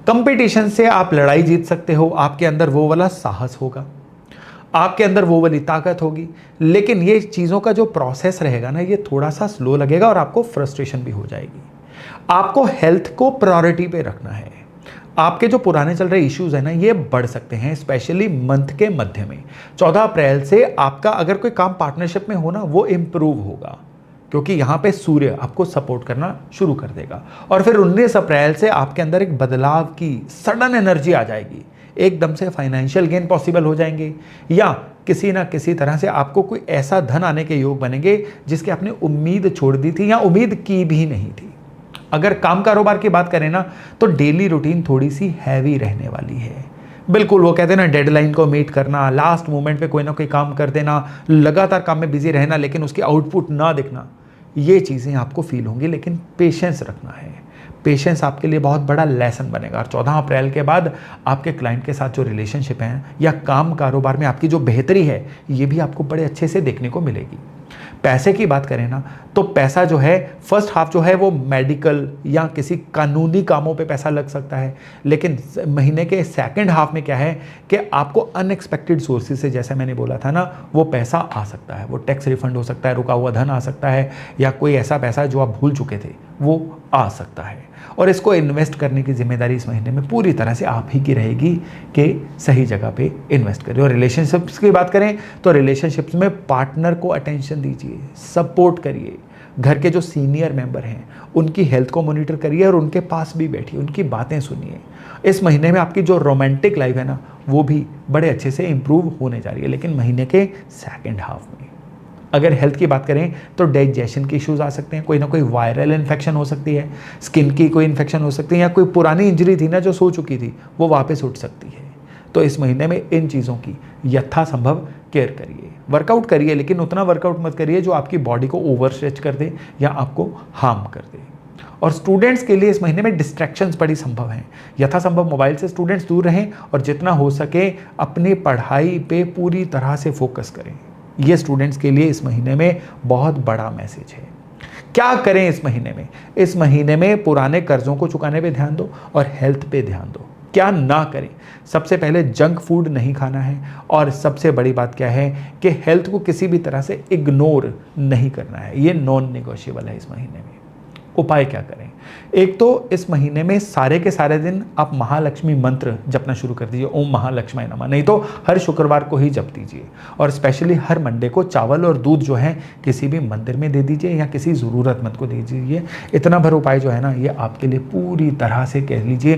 S1: कंपटीशन से आप लड़ाई जीत सकते हो, आपके अंदर वो वाला साहस होगा, आपके अंदर वो वाली ताकत होगी। लेकिन ये चीज़ों का जो प्रोसेस रहेगा ना, ये थोड़ा सा स्लो लगेगा और आपको फ्रस्ट्रेशन भी हो जाएगी। आपको हेल्थ को प्रायोरिटी पे रखना है। आपके जो पुराने चल रहे इश्यूज है ना, ये बढ़ सकते हैं, स्पेशली मंथ के मध्य में। 14 अप्रैल से आपका अगर कोई काम पार्टनरशिप में हो ना, वो इम्प्रूव होगा, क्योंकि यहाँ पे सूर्य आपको सपोर्ट करना शुरू कर देगा। और फिर 19 अप्रैल से आपके अंदर एक बदलाव की सडन एनर्जी आ जाएगी। एकदम से फाइनेंशियल गेन पॉसिबल हो जाएंगे, या किसी ना किसी तरह से आपको कोई ऐसा धन आने के योग बनेंगे जिसकी आपने उम्मीद छोड़ दी थी या उम्मीद की भी नहीं थी। अगर काम कारोबार की बात करें ना, तो डेली रूटीन थोड़ी सी हैवी रहने वाली है। बिल्कुल, वो कहते हैं ना, डेडलाइन को मीट करना, लास्ट मोमेंट पे कोई ना कोई काम कर देना, लगातार काम में बिजी रहना लेकिन उसकी आउटपुट ना दिखना, ये चीज़ें आपको फील होंगी, लेकिन पेशेंस रखना है। पेशेंस आपके लिए बहुत बड़ा लेसन बनेगा। और 14 अप्रैल के बाद आपके क्लाइंट के साथ जो रिलेशनशिप है या काम कारोबार में आपकी जो बेहतरी है, ये भी आपको बड़े अच्छे से देखने को मिलेगी। पैसे की बात करें ना, तो पैसा जो है फर्स्ट हाफ जो है वो मेडिकल या किसी कानूनी कामों पे पैसा लग सकता है, लेकिन महीने के सेकंड हाफ में क्या है कि आपको अनएक्सपेक्टेड सोर्सेज से, जैसे मैंने बोला था ना, वो पैसा आ सकता है। वो टैक्स रिफंड हो सकता है, रुका हुआ धन आ सकता है, या कोई ऐसा पैसा जो आप भूल चुके थे वो आ सकता है। और इसको इन्वेस्ट करने की जिम्मेदारी इस महीने में पूरी तरह से आप ही की रहेगी कि सही जगह पे इन्वेस्ट करिए। और रिलेशनशिप्स की बात करें तो रिलेशनशिप्स में पार्टनर को अटेंशन दीजिए, सपोर्ट करिए। घर के जो सीनियर मेंबर हैं उनकी हेल्थ को मॉनिटर करिए और उनके पास भी बैठिए, उनकी बातें सुनिए। इस महीने में आपकी जो रोमांटिक लाइफ है ना, वो भी बड़े अच्छे से इंप्रूव होने जा रही है, लेकिन महीने के सेकेंड हाफ में। अगर हेल्थ की बात करें तो डाइजेशन के इश्यूज आ सकते हैं, कोई ना कोई वायरल इन्फेक्शन हो सकती है, स्किन की कोई इन्फेक्शन हो सकती है, या कोई पुरानी इंजरी थी ना जो सो चुकी थी वो वापस उठ सकती है। तो इस महीने में इन चीज़ों की यथासंभव केयर करिए। वर्कआउट करिए, लेकिन उतना वर्कआउट मत करिए जो आपकी बॉडी को ओवर स्ट्रेच कर दे या आपको हार्म कर दे। और स्टूडेंट्स के लिए इस महीने में डिस्ट्रैक्शंस बड़ी संभव हैं। यथासंभव मोबाइल से स्टूडेंट्स दूर रहें और जितना हो सके अपनी पढ़ाई पे पूरी तरह से फोकस करें। ये स्टूडेंट्स के लिए इस महीने में बहुत बड़ा मैसेज है। क्या करें इस महीने में? इस महीने में पुराने कर्जों को चुकाने पे ध्यान दो और हेल्थ पे ध्यान दो। क्या ना करें? सबसे पहले जंक फूड नहीं खाना है, और सबसे बड़ी बात क्या है कि हेल्थ को किसी भी तरह से इग्नोर नहीं करना है। ये नॉन नेगोशिएबल है इस महीने में। उपाय क्या करें? एक तो इस महीने में सारे के सारे दिन आप महालक्ष्मी मंत्र जपना शुरू कर दीजिए, ओम महालक्ष्मी नमः। नहीं तो हर शुक्रवार को ही जप दीजिए, और स्पेशली हर मंडे को चावल और दूध जो है किसी भी मंदिर में दे दीजिए या किसी ज़रूरतमंद को दे दीजिए। इतना भर उपाय जो है ना, ये आपके लिए पूरी तरह से कह लीजिए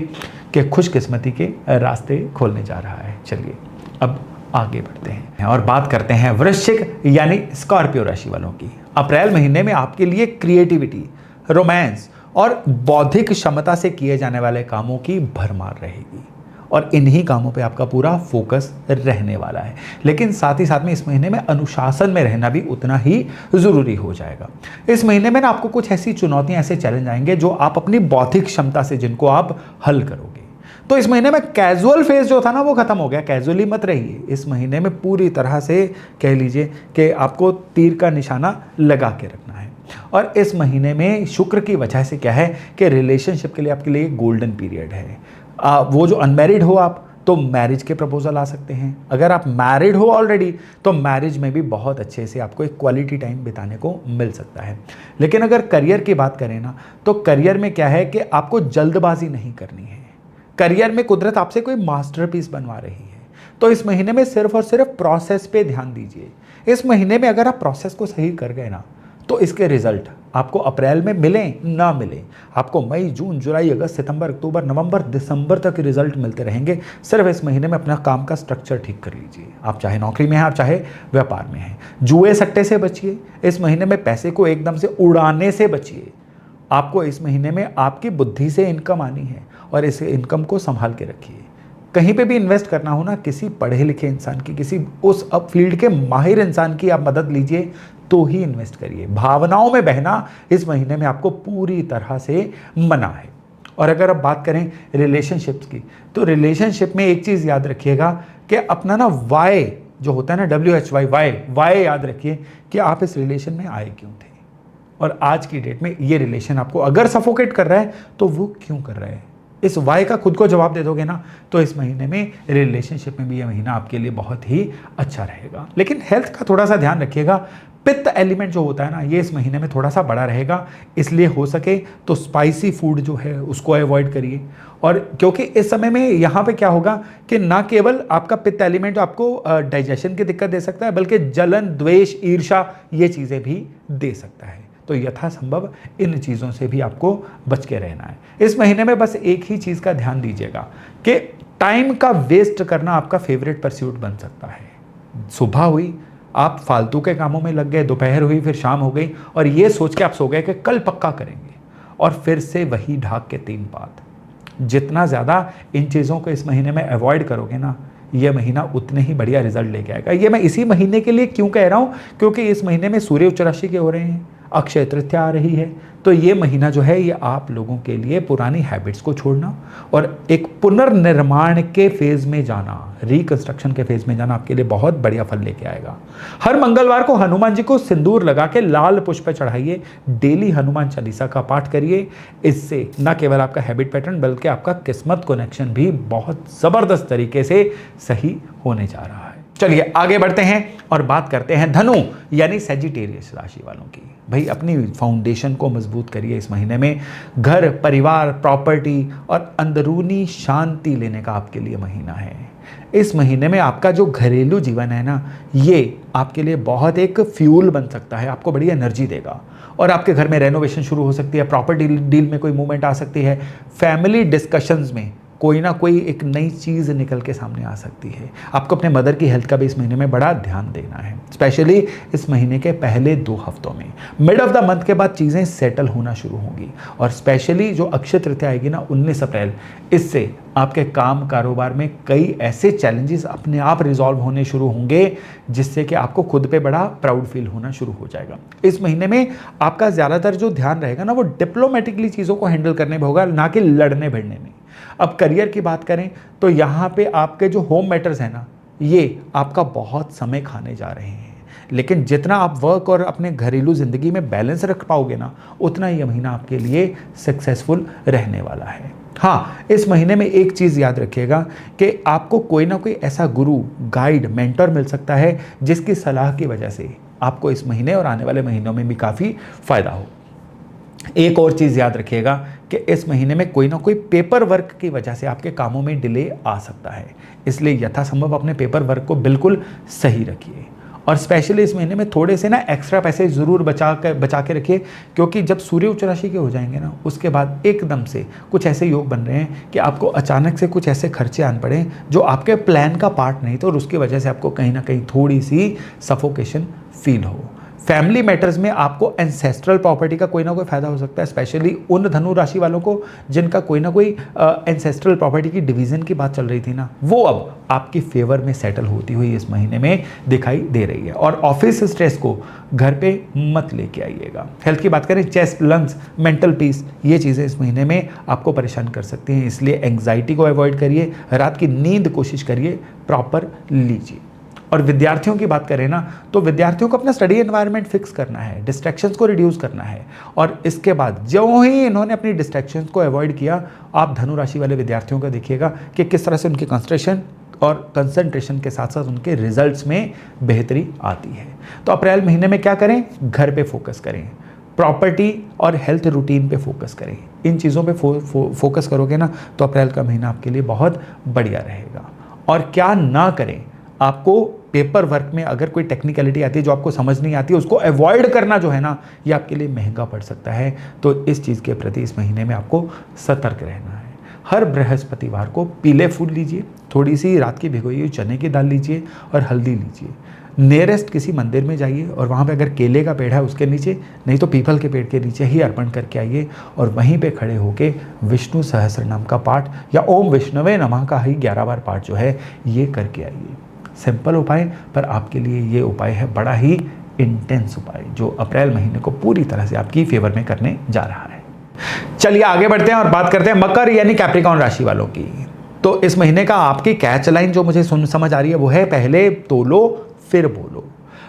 S1: कि खुशकिस्मती के रास्ते खोलने जा रहा है। चलिए अब आगे बढ़ते हैं और बात करते हैं वृश्चिक यानी स्कॉर्पियो राशि वालों की। अप्रैल महीने में आपके लिए क्रिएटिविटी, रोमांस और बौद्धिक क्षमता से किए जाने वाले कामों की भरमार रहेगी, और इन्हीं कामों पे आपका पूरा फोकस रहने वाला है। लेकिन साथ ही साथ में इस महीने में अनुशासन में रहना भी उतना ही ज़रूरी हो जाएगा। इस महीने में ना आपको कुछ ऐसी चुनौतियां, ऐसे चैलेंज आएंगे जो आप अपनी बौद्धिक क्षमता से जिनको आप हल करोगे। तो इस महीने में कैजुअल फेज जो था ना वो खत्म हो गया। कैजुअली मत रहिए। इस महीने में पूरी तरह से कह लीजिए कि आपको तीर का निशाना लगा के रखना है। और इस महीने में शुक्र की वजह से क्या है कि रिलेशनशिप के लिए आपके लिए गोल्डन पीरियड है। वो जो अनमैरिड हो आप, तो मैरिज के प्रपोजल आ सकते हैं। अगर आप मैरिड हो ऑलरेडी तो मैरिज में भी बहुत अच्छे से आपको एक क्वालिटी टाइम बिताने को मिल सकता है। लेकिन अगर करियर की बात करें ना, तो करियर में क्या है कि आपको जल्दबाजी नहीं करनी है। करियर में कुदरत आपसे कोई मास्टरपीस बनवा रही है, तो इस महीने में सिर्फ और सिर्फ प्रोसेस पे ध्यान दीजिए। इस महीने में अगर आप प्रोसेस को सही कर गए ना, तो इसके रिजल्ट आपको अप्रैल में मिले ना मिले, आपको मई, जून, जुलाई, अगस्त, सितंबर, अक्टूबर, नवंबर, दिसंबर तक रिजल्ट मिलते रहेंगे। सिर्फ इस महीने में अपना काम का स्ट्रक्चर ठीक कर लीजिए। आप चाहे नौकरी में हैं, आप चाहे व्यापार में हैं। जुए सट्टे से बचिए। इस महीने में पैसे को एकदम से उड़ाने से बचिए। आपको इस महीने में आपकी बुद्धि से इनकम आनी है, और इस इनकम को संभाल के रखिए। कहीं पे भी इन्वेस्ट करना हो ना, किसी पढ़े लिखे इंसान की, किसी उस अब फील्ड के माहिर इंसान की आप मदद लीजिए तो ही इन्वेस्ट करिए। भावनाओं में बहना इस महीने में आपको पूरी तरह से मना है। और अगर आप बात करें रिलेशनशिप्स की, तो रिलेशनशिप में एक चीज़ याद रखिएगा कि अपना ना वाई जो होता है ना, WHY, वाई याद रखिए कि आप इस रिलेशन में आए क्यों थे, और आज की डेट में ये रिलेशन आपको अगर सफोकेट कर रहा है तो वो क्यों कर रहा है। इस वाई का खुद को जवाब दे दोगे ना, तो इस महीने में रिलेशनशिप में भी यह महीना आपके लिए बहुत ही अच्छा रहेगा। लेकिन हेल्थ का थोड़ा सा ध्यान रखिएगा। पित्त एलिमेंट जो होता है ना, ये इस महीने में थोड़ा सा बड़ा रहेगा, इसलिए हो सके तो स्पाइसी फूड जो है उसको अवॉइड करिए। और क्योंकि इस समय में यहाँ पे क्या होगा कि ना केवल आपका पित्त एलिमेंट आपको डाइजेशन की दिक्कत दे सकता है, बल्कि जलन, द्वेष, ईर्ष्या ये चीज़ें भी दे सकता है। तो यथासंभव इन चीज़ों से भी आपको बच के रहना है। इस महीने में बस एक ही चीज़ का ध्यान दीजिएगा कि टाइम का वेस्ट करना आपका फेवरेट परस्यूट बन सकता है। सुबह हुई, आप फालतू के कामों में लग गए, दोपहर हुई, फिर शाम हो गई, और ये सोच के आप सो गए कि कल पक्का करेंगे, और फिर से वही ढाक के तीन पात। जितना ज़्यादा इन चीज़ों को इस महीने में अवॉइड करोगे ना, यह महीना उतने ही बढ़िया रिजल्ट लेके आएगा। ये मैं इसी महीने के लिए क्यों कह रहा हूँ, क्योंकि इस महीने में सूर्य उच्च राशि के हो रहे हैं, अक्षय तृतीया आ रही है, तो ये महीना जो है ये आप लोगों के लिए पुरानी हैबिट्स को छोड़ना और एक पुनर्निर्माण के फेज में जाना, रिकंस्ट्रक्शन के फेज में जाना आपके लिए बहुत बढ़िया फल लेके आएगा। हर मंगलवार को हनुमान जी को सिंदूर लगा के लाल पुष्प चढ़ाइए, डेली हनुमान चालीसा का पाठ करिए। इससे न केवल आपका हैबिट पैटर्न बल्कि आपका किस्मत कनेक्शन भी बहुत जबरदस्त तरीके से सही होने जा रहा है। चलिए आगे बढ़ते हैं और बात करते हैं धनु यानी सेजिटेरियस राशि वालों की। भाई अपनी फाउंडेशन को मजबूत करिए इस महीने में। घर, परिवार, प्रॉपर्टी और अंदरूनी शांति लेने का आपके लिए महीना है। इस महीने में आपका जो घरेलू जीवन है ना, ये आपके लिए बहुत एक फ्यूल बन सकता है, आपको बड़ी एनर्जी देगा। और आपके घर में रेनोवेशन शुरू हो सकती है, प्रॉपर्टी डील में कोई मूवमेंट आ सकती है, फैमिली डिस्कशंस में कोई ना कोई एक नई चीज़ निकल के सामने आ सकती है। आपको अपने मदर की हेल्थ का भी इस महीने में बड़ा ध्यान देना है, स्पेशली इस महीने के पहले 2 हफ्तों में। मिड ऑफ द मंथ के बाद चीज़ें सेटल होना शुरू होंगी और स्पेशली जो अक्षय तृतीया आएगी ना 19 अप्रैल, इससे आपके काम कारोबार में कई ऐसे चैलेंजेस अपने आप रिजॉल्व होने शुरू होंगे जिससे कि आपको खुद पे बड़ा प्राउड फील होना शुरू हो जाएगा। इस महीने में आपका ज़्यादातर जो ध्यान रहेगा ना वो डिप्लोमेटिकली चीज़ों को हैंडल करने में होगा, ना कि लड़ने भिड़ने में। अब करियर की बात करें तो यहाँ पे आपके जो होम मैटर्स हैं ना, ये आपका बहुत समय खाने जा रहे हैं, लेकिन जितना आप वर्क और अपने घरेलू ज़िंदगी में बैलेंस रख पाओगे ना, उतना ये महीना आपके लिए सक्सेसफुल रहने वाला है। हाँ, इस महीने में एक चीज़ याद रखिएगा कि आपको कोई ना कोई ऐसा गुरु, गाइड, मेंटर मिल सकता है जिसकी सलाह की वजह से आपको इस महीने और आने वाले महीनों में भी काफ़ी फ़ायदा हो। एक और चीज़ याद रखिएगा कि इस महीने में कोई ना कोई पेपर वर्क की वजह से आपके कामों में डिले आ सकता है, इसलिए यथासंभव अपने पेपर वर्क को बिल्कुल सही रखिए। और स्पेशली इस महीने में थोड़े से ना एक्स्ट्रा पैसे ज़रूर बचा के रखिए, क्योंकि जब सूर्य उच्च राशि के हो जाएंगे ना, उसके बाद एकदम से कुछ ऐसे योग बन रहे हैं कि आपको अचानक से कुछ ऐसे खर्चे आन पड़े जो आपके प्लान का पार्ट नहीं थे और उसकी वजह से आपको कहीं ना कहीं थोड़ी सी सफोकेशन फील हो। फैमिली मैटर्स में आपको एंसेस्ट्रल प्रॉपर्टी का कोई ना कोई फायदा हो सकता है, स्पेशली उन धनु राशि वालों को जिनका कोई ना कोई एंसेस्ट्रल प्रॉपर्टी की डिवीजन की बात चल रही थी ना, वो अब आपकी फेवर में सेटल होती हुई इस महीने में दिखाई दे रही है। और ऑफिस स्ट्रेस को घर पे मत लेके आइएगा। हेल्थ की बात करें, चेस्ट, लंग्स, मेंटल पीस, ये चीज़ें इस महीने में आपको परेशान कर सकती हैं, इसलिए एंग्जाइटी को अवॉइड करिए। रात की नींद कोशिश करिए प्रॉपर लीजिए। और विद्यार्थियों की बात करें ना, तो विद्यार्थियों को अपना स्टडी एनवायरनमेंट फिक्स करना है, डिस्ट्रैक्शंस को रिड्यूस करना है। और इसके बाद जो ही इन्होंने अपनी डिस्ट्रैक्शंस को अवॉइड किया, आप धनु राशि वाले विद्यार्थियों को देखिएगा कि किस तरह से उनकी कंसंट्रेशन और कंसंट्रेशन के साथ साथ उनके रिजल्ट्स में बेहतरी आती है। तो अप्रैल महीने में क्या करें? घर पे फोकस करें, प्रॉपर्टी और हेल्थ रूटीन पे फोकस करें। इन चीज़ों पे फोकस करोगे ना, तो अप्रैल का महीना आपके लिए बहुत बढ़िया रहेगा। और क्या ना करें, आपको पेपर वर्क में अगर कोई टेक्निकलिटी आती है जो आपको समझ नहीं आती है, उसको अवॉइड करना जो है ना, ये आपके लिए महंगा पड़ सकता है। तो इस चीज़ के प्रति इस महीने में आपको सतर्क रहना है। हर बृहस्पतिवार को पीले फूल लीजिए, थोड़ी सी रात की भिगोई हुई चने की दाल लीजिए और हल्दी लीजिए। नियरेस्ट किसी मंदिर में जाइए और वहाँ पे अगर केले का पेड़ है उसके नीचे, नहीं तो पीपल के पेड़ के नीचे ही अर्पण करके आइए और वहीं पे खड़े होके विष्णु सहस्त्र नाम का पाठ या ओम विष्णवे नमः का ही 11 बार पाठ जो है ये करके आइए। सिंपल उपाय, पर आपके लिए ये उपाय है बड़ा ही इंटेंस उपाय, जो अप्रैल महीने को पूरी तरह से आपकी फेवर में करने जा रहा है। चलिए आगे बढ़ते हैं और बात करते हैं मकर यानी कैप्रिकॉर्न राशि वालों की। तो इस महीने का आपकी कैच लाइन जो मुझे समझ आ रही है वो है, पहले तोलो फिर बोलो।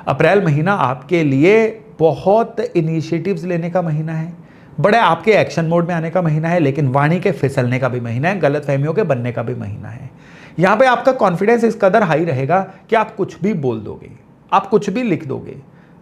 S1: अप्रैल महीना आपके लिए बहुत इनिशिएटिव्स लेने का महीना है, बड़े आपके एक्शन मोड में आने का महीना है, लेकिन वाणी के फिसलने का भी महीना है, गलतफहमियों के बनने का भी महीना है। यहाँ पे आपका कॉन्फिडेंस इस कदर हाई रहेगा कि आप कुछ भी बोल दोगे, आप कुछ भी लिख दोगे।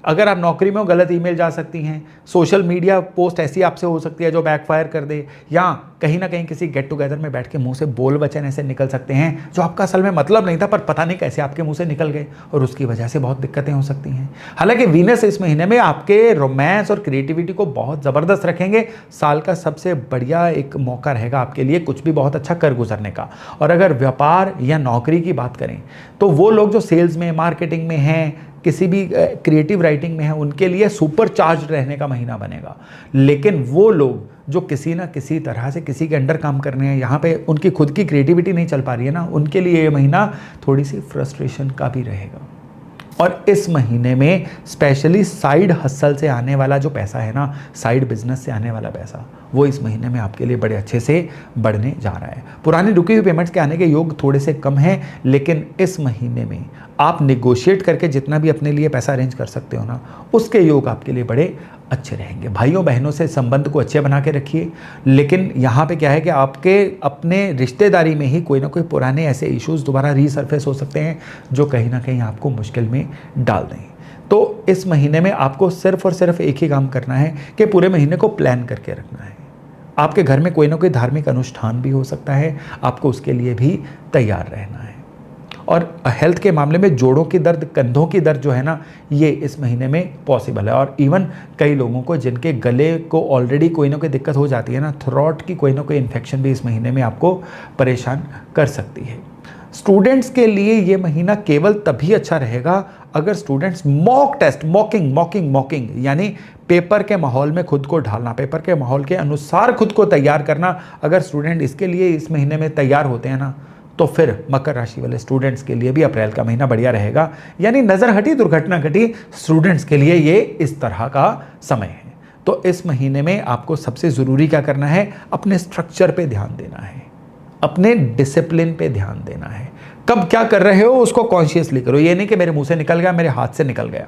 S1: अगर आप नौकरी में हो, गलत ईमेल जा सकती हैं, सोशल मीडिया पोस्ट ऐसी आपसे हो सकती है जो बैकफायर कर दे, या कहीं ना कहीं किसी गेट टुगेदर में बैठ के मुंह से बोल वचन ऐसे निकल सकते हैं जो आपका असल में मतलब नहीं था, पर पता नहीं कैसे आपके मुंह से निकल गए और उसकी वजह से बहुत दिक्कतें हो सकती हैं। हालांकि वीनस इस महीने में आपके रोमांस और क्रिएटिविटी को बहुत ज़बरदस्त रखेंगे। साल का सबसे बढ़िया एक मौका रहेगा आपके लिए कुछ भी बहुत अच्छा कर गुजरने का। और अगर व्यापार या नौकरी की बात करें तो वो लोग जो सेल्स में, मार्केटिंग में हैं, किसी भी क्रिएटिव राइटिंग में है, उनके लिए सुपर चार्ज रहने का महीना बनेगा। लेकिन वो लोग जो किसी ना किसी तरह से किसी के अंडर काम करने हैं, यहाँ पे उनकी खुद की क्रिएटिविटी नहीं चल पा रही है ना, उनके लिए ये महीना थोड़ी सी फ्रस्ट्रेशन का भी रहेगा। और इस महीने में स्पेशली साइड हसल से आने वाला जो पैसा है ना, साइड बिजनेस से आने वाला पैसा, वो इस महीने में आपके लिए बड़े अच्छे से बढ़ने जा रहा है। पुरानी रुकी हुई पेमेंट्स के आने के योग थोड़े से कम हैं, लेकिन इस महीने में आप निगोशिएट करके जितना भी अपने लिए पैसा अरेंज कर सकते हो ना, उसके योग आपके लिए बड़े अच्छे रहेंगे। भाइयों बहनों से संबंध को अच्छे बना के रखिए, लेकिन यहाँ पे क्या है कि आपके अपने रिश्तेदारी में ही कोई ना कोई पुराने ऐसे इश्यूज दोबारा रीसर्फेस हो सकते हैं जो कहीं ना कहीं आपको मुश्किल में डाल दें। तो इस महीने में आपको सिर्फ और सिर्फ एक ही काम करना है कि पूरे महीने को प्लान करके रखना है। आपके घर में कोई ना कोई धार्मिक अनुष्ठान भी हो सकता है, आपको उसके लिए भी तैयार रहना है। और हेल्थ के मामले में जोड़ों की दर्द, कंधों की दर्द जो है ना, ये इस महीने में पॉसिबल है। और इवन कई लोगों को जिनके गले को ऑलरेडी कोई ना कोई दिक्कत हो जाती है ना, थ्रोट की कोई ना कोई इन्फेक्शन भी इस महीने में आपको परेशान कर सकती है। स्टूडेंट्स के लिए ये महीना केवल तभी अच्छा रहेगा अगर स्टूडेंट्स मॉक टेस्ट, मॉकिंग यानी पेपर के माहौल में खुद को ढालना, पेपर के माहौल के अनुसार खुद को तैयार करना, अगर स्टूडेंट इसके लिए इस महीने में तैयार होते हैं ना, तो फिर मकर राशि वाले स्टूडेंट्स के लिए भी अप्रैल का महीना बढ़िया रहेगा। यानी नजर हटी दुर्घटना घटी, स्टूडेंट्स के लिए ये इस तरह का समय है। तो इस महीने में आपको सबसे जरूरी क्या करना है, अपने स्ट्रक्चर पे ध्यान देना है, अपने डिसिप्लिन पे ध्यान देना है। कब क्या कर रहे हो उसको कॉन्शियसली करो। ये नहीं कि मेरे मुंह से निकल गया, मेरे हाथ से निकल गया,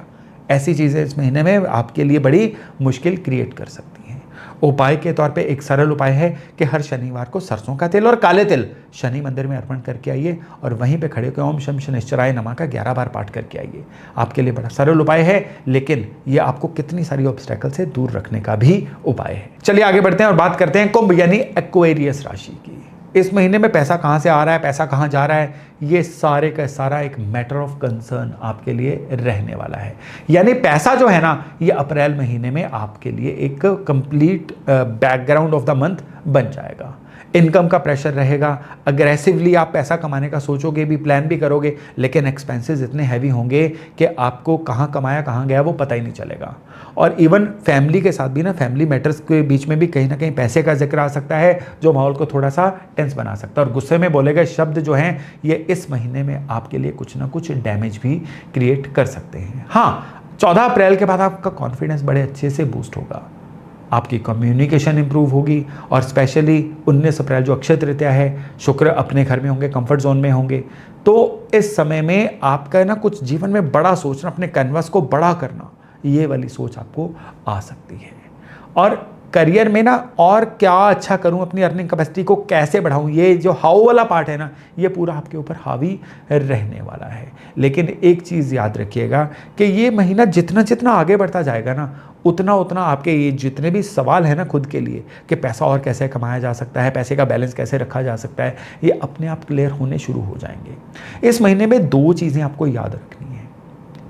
S1: ऐसी चीजें इस महीने में आपके लिए बड़ी मुश्किल क्रिएट कर सकती हैं। उपाय के तौर पे एक सरल उपाय है कि हर शनिवार को सरसों का तेल और काले तिल शनि मंदिर में अर्पण करके आइए और वहीं पे खड़े होकर ओम शम शनिश्चराय नमः का 11 बार पाठ करके आइए। आपके लिए बड़ा सरल उपाय है, लेकिन ये आपको कितनी सारी ऑब्स्टेकल से दूर रखने का भी उपाय है। चलिए आगे बढ़ते हैं और बात करते हैं कुंभ यानी एक्वेरियस राशि की। इस महीने में पैसा कहाँ से आ रहा है, पैसा कहाँ जा रहा है, ये सारे का सारा एक मैटर ऑफ कंसर्न आपके लिए रहने वाला है। यानी पैसा जो है ना, ये अप्रैल महीने में आपके लिए एक complete background of the month बन जाएगा। इनकम का प्रेशर रहेगा, अग्रेसिवली आप पैसा कमाने का सोचोगे भी, प्लान भी करोगे, लेकिन एक्सपेंसेस इतने हैवी होंगे कि आपको कहाँ कमाया कहाँ गया वो पता ही नहीं चलेगा। और इवन फैमिली के साथ भी ना, फैमिली मैटर्स के बीच में भी कहीं ना कहीं पैसे का जिक्र आ सकता है, जो माहौल को थोड़ा सा टेंस बना सकता है। और गुस्से में बोले गए शब्द जो हैं, ये इस महीने में आपके लिए कुछ ना कुछ डैमेज भी क्रिएट कर सकते हैं। हाँ, 14 अप्रैल के बाद आपका कॉन्फिडेंस बड़े अच्छे से बूस्ट होगा, आपकी कम्युनिकेशन इंप्रूव होगी। और स्पेशली 19 अप्रैल जो अक्षय तृतीया है, शुक्र अपने घर में होंगे, कंफर्ट जोन में होंगे, तो इस समय में आपका ना कुछ जीवन में बड़ा सोचना, अपने कैनवस को बड़ा करना, ये वाली सोच आपको आ सकती है। और करियर में ना, और क्या अच्छा करूं, अपनी अर्निंग कैपेसिटी को कैसे बढ़ाऊं, ये जो हाउ वाला पार्ट है ना, ये पूरा आपके ऊपर हावी रहने वाला है। लेकिन एक चीज़ याद रखिएगा कि ये महीना जितना जितना आगे बढ़ता जाएगा ना, उतना उतना आपके ये जितने भी सवाल है ना खुद के लिए कि पैसा और कैसे कमाया जा सकता है, पैसे का बैलेंस कैसे रखा जा सकता है, ये अपने आप क्लियर होने शुरू हो जाएंगे। इस महीने में 2 चीज़ें आपको याद रखनी है।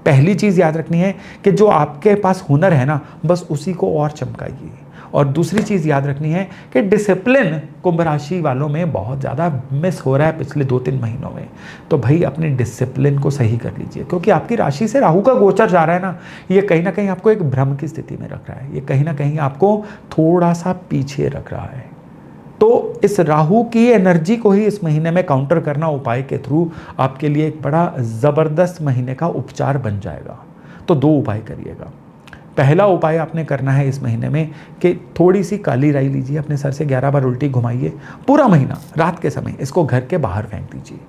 S1: पहली चीज़ याद रखनी है कि जो आपके पास हुनर है ना, बस उसी को और चमकाइए। और दूसरी चीज़ याद रखनी है कि डिसिप्लिन कुंभ राशि वालों में बहुत ज़्यादा मिस हो रहा है पिछले 2-3 महीनों में। तो भाई अपने डिसिप्लिन को सही कर लीजिए, क्योंकि आपकी राशि से राहु का गोचर जा रहा है ना, ये कहीं ना कहीं आपको एक भ्रम की स्थिति में रख रहा है, ये कहीं ना कहीं आपको थोड़ा सा पीछे रख रहा है। तो इस राहु की एनर्जी को ही इस महीने में काउंटर करना उपाय के थ्रू आपके लिए एक बड़ा ज़बरदस्त महीने का उपचार बन जाएगा। तो 2 उपाय करिएगा। पहला उपाय आपने करना है इस महीने में कि थोड़ी सी काली राई लीजिए, अपने सर से 11 बार उल्टी घुमाइए, पूरा महीना रात के समय इसको घर के बाहर फेंक दीजिए।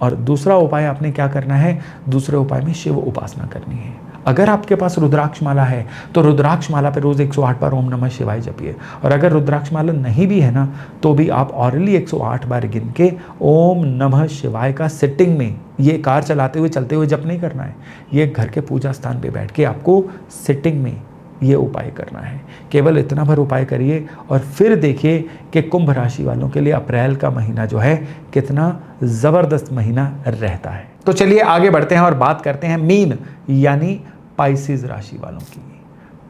S1: और दूसरा उपाय आपने क्या करना है, दूसरे उपाय में शिव उपासना करनी है। अगर आपके पास रुद्राक्ष माला है तो रुद्राक्ष माला पे रोज 108 बार ओम नमः शिवाय जपिए। और अगर रुद्राक्ष माला नहीं भी है ना, तो भी आप ऑरली 108 बार गिन के ओम नमः शिवाय का सिटिंग में, ये कार चलाते हुए चलते हुए जप नहीं करना है, ये घर के पूजा स्थान पे बैठ के आपको सिटिंग में ये उपाय करना है। केवल इतना भर उपाय करिए और फिर देखिए कि कुंभ राशि वालों के लिए अप्रैल का महीना जो है कितना ज़बरदस्त महीना रहता है। तो चलिए आगे बढ़ते हैं और बात करते हैं मीन यानी पाइसेस राशि वालों की।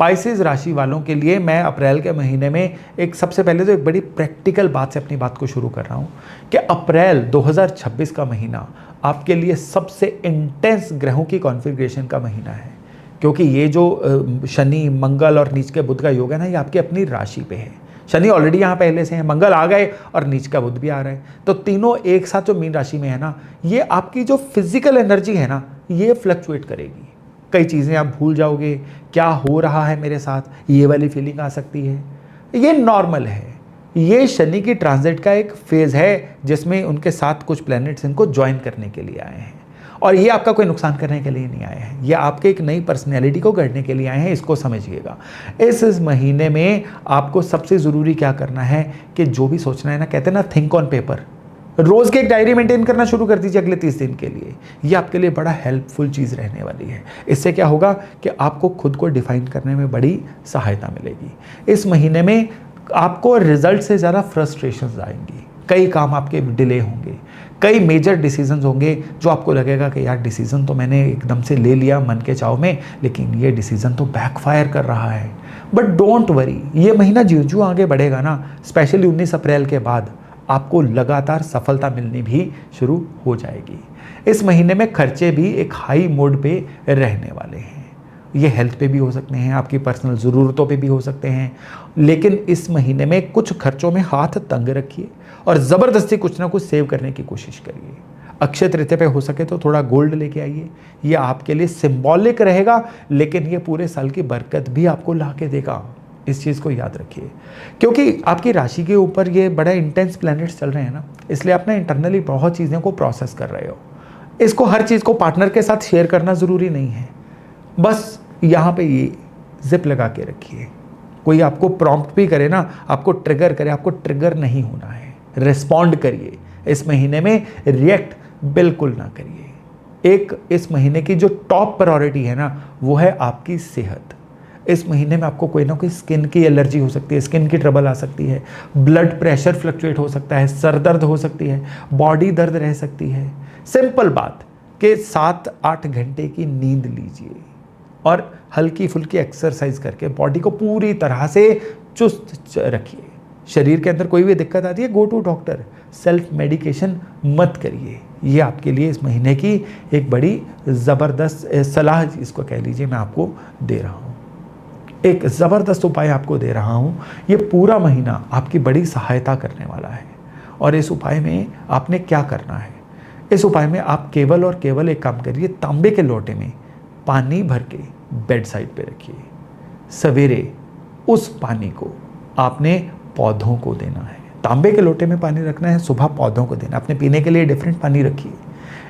S1: पाइसेस राशि वालों के लिए मैं अप्रैल के महीने में एक सबसे पहले तो एक बड़ी प्रैक्टिकल बात से अपनी बात को शुरू कर रहा हूँ कि अप्रैल 2026 का महीना आपके लिए सबसे इंटेंस ग्रहों की कॉन्फ़िगरेशन का महीना है। क्योंकि ये जो शनि मंगल और नीच के बुध का योग है ना, ये आपकी अपनी राशि पे है। शनि ऑलरेडी यहाँ पहले से है, मंगल आ गए और नीच का बुध भी आ रहा है, तो तीनों एक साथ जो मीन राशि में है ना, ये आपकी जो फिजिकल एनर्जी है ना, ये फ्लक्चुएट करेगी। कई चीज़ें आप भूल जाओगे, क्या हो रहा है मेरे साथ, ये वाली फीलिंग आ सकती है। ये नॉर्मल है। ये शनि की ट्रांजिट का एक फेज़ है जिसमें उनके साथ कुछ प्लैनेट्स इनको ज्वाइन करने के लिए आए हैं, और ये आपका कोई नुकसान करने के लिए नहीं आए हैं, ये आपके एक नई पर्सनैलिटी को गढ़ने के लिए आए हैं, इसको समझिएगा। इस महीने में आपको सबसे ज़रूरी क्या करना है कि जो भी सोचना है ना, कहते हैं ना थिंक ऑन पेपर, रोज़ की एक डायरी मेंटेन करना शुरू कर दीजिए अगले 30 दिन के लिए। ये आपके लिए बड़ा हेल्पफुल चीज़ रहने वाली है। इससे क्या होगा कि आपको खुद को डिफाइन करने में बड़ी सहायता मिलेगी। इस महीने में आपको रिजल्ट से ज़्यादा फ्रस्ट्रेशंस आएंगी, कई काम आपके डिले होंगे, कई मेजर डिसीजंस होंगे जो आपको लगेगा कि यार डिसीजन तो मैंने एकदम से ले लिया मन के चाव में, लेकिन ये डिसीजन तो बैकफायर कर रहा है। बट डोंट वरी, ये महीना ज्यों आगे बढ़ेगा ना, स्पेशली 19 अप्रैल के बाद आपको लगातार सफलता मिलनी भी शुरू हो जाएगी। इस महीने में खर्चे भी एक हाई मोड पे रहने वाले हैं। ये हेल्थ पे भी हो सकते हैं, आपकी पर्सनल ज़रूरतों पे भी हो सकते हैं, लेकिन इस महीने में कुछ खर्चों में हाथ तंग रखिए और ज़बरदस्ती कुछ ना कुछ सेव करने की कोशिश करिए। अक्षय तृतीया पे हो सके तो थोड़ा गोल्ड लेके आइए, ये आपके लिए सिंबॉलिक रहेगा, लेकिन ये पूरे साल की बरकत भी आपको ला के देगा। इस चीज़ को याद रखिए, क्योंकि आपकी राशि के ऊपर ये बड़ा इंटेंस प्लैनेट्स चल रहे हैं ना, इसलिए आप ना इंटरनली बहुत चीज़ों को प्रोसेस कर रहे हो। इसको हर चीज़ को पार्टनर के साथ शेयर करना ज़रूरी नहीं है, बस यहाँ पे ये जिप लगा के रखिए। कोई आपको प्रॉम्प्ट भी करे ना, आपको ट्रिगर करे, आपको ट्रिगर नहीं होना है, रिस्पॉन्ड करिए। इस महीने में रिएक्ट बिल्कुल ना करिए। एक इस महीने की जो टॉप प्रायोरिटी है ना, वो है आपकी सेहत। इस महीने में आपको कोई ना कोई स्किन की एलर्जी हो सकती है, स्किन की ट्रबल आ सकती है, ब्लड प्रेशर फ्लक्चुएट हो सकता है, सर दर्द हो सकती है, बॉडी दर्द रह सकती है। सिंपल बात कि 7-8 घंटे की नींद लीजिए और हल्की फुल्की एक्सरसाइज करके बॉडी को पूरी तरह से चुस्त रखिए। शरीर के अंदर कोई भी दिक्कत आती है, go to doctor, self medication मत करिए। ये आपके लिए इस महीने की एक बड़ी ज़बरदस्त सलाह, इसको कह लीजिए, मैं आपको दे रहा हूँ। एक ज़बरदस्त उपाय आपको दे रहा हूँ। ये पूरा महीना आपकी बड़ी सहायता करने वाला है। और इस उपाय में आपने क्या करना है, इस उपाय में आप केवल और केवल एक काम करिए, तांबे के लोटे में पानी भर के बेड साइड पे रखिए। सवेरे उस पानी को आपने पौधों को देना है। तांबे के लोटे में पानी रखना है, सुबह पौधों को देना। अपने पीने के लिए डिफरेंट पानी रखिए।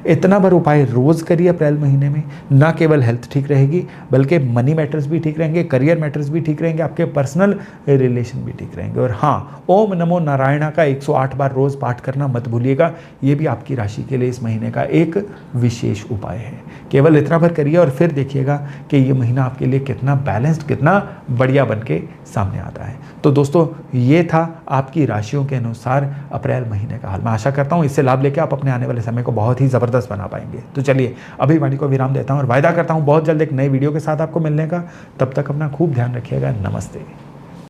S1: इतना भर उपाय रोज़ करिए अप्रैल महीने में। ना केवल हेल्थ ठीक रहेगी, बल्कि मनी मैटर्स भी ठीक रहेंगे, करियर मैटर्स भी ठीक रहेंगे, आपके पर्सनल रिलेशन भी ठीक रहेंगे। और हाँ, ओम नमो नारायणा का 108 बार रोज़ पाठ करना मत भूलिएगा। ये भी आपकी राशि के लिए इस महीने का एक विशेष उपाय है। केवल इतना भर करिए और फिर देखिएगा कि ये महीना आपके लिए कितना बैलेंस्ड, कितना बढ़िया बन के सामने आता है। तो दोस्तों, ये था आपकी राशियों के अनुसार अप्रैल महीने का हाल। मैं आशा करता हूँ इससे लाभ लेकर आप अपने आने वाले समय को बहुत ही ज़बरदस्त बना पाएंगे। तो चलिए अभी वाणी को विराम देता हूँ और वायदा करता हूँ बहुत जल्द एक नई वीडियो के साथ आपको मिलने का। तब तक अपना खूब ध्यान रखिएगा। नमस्ते।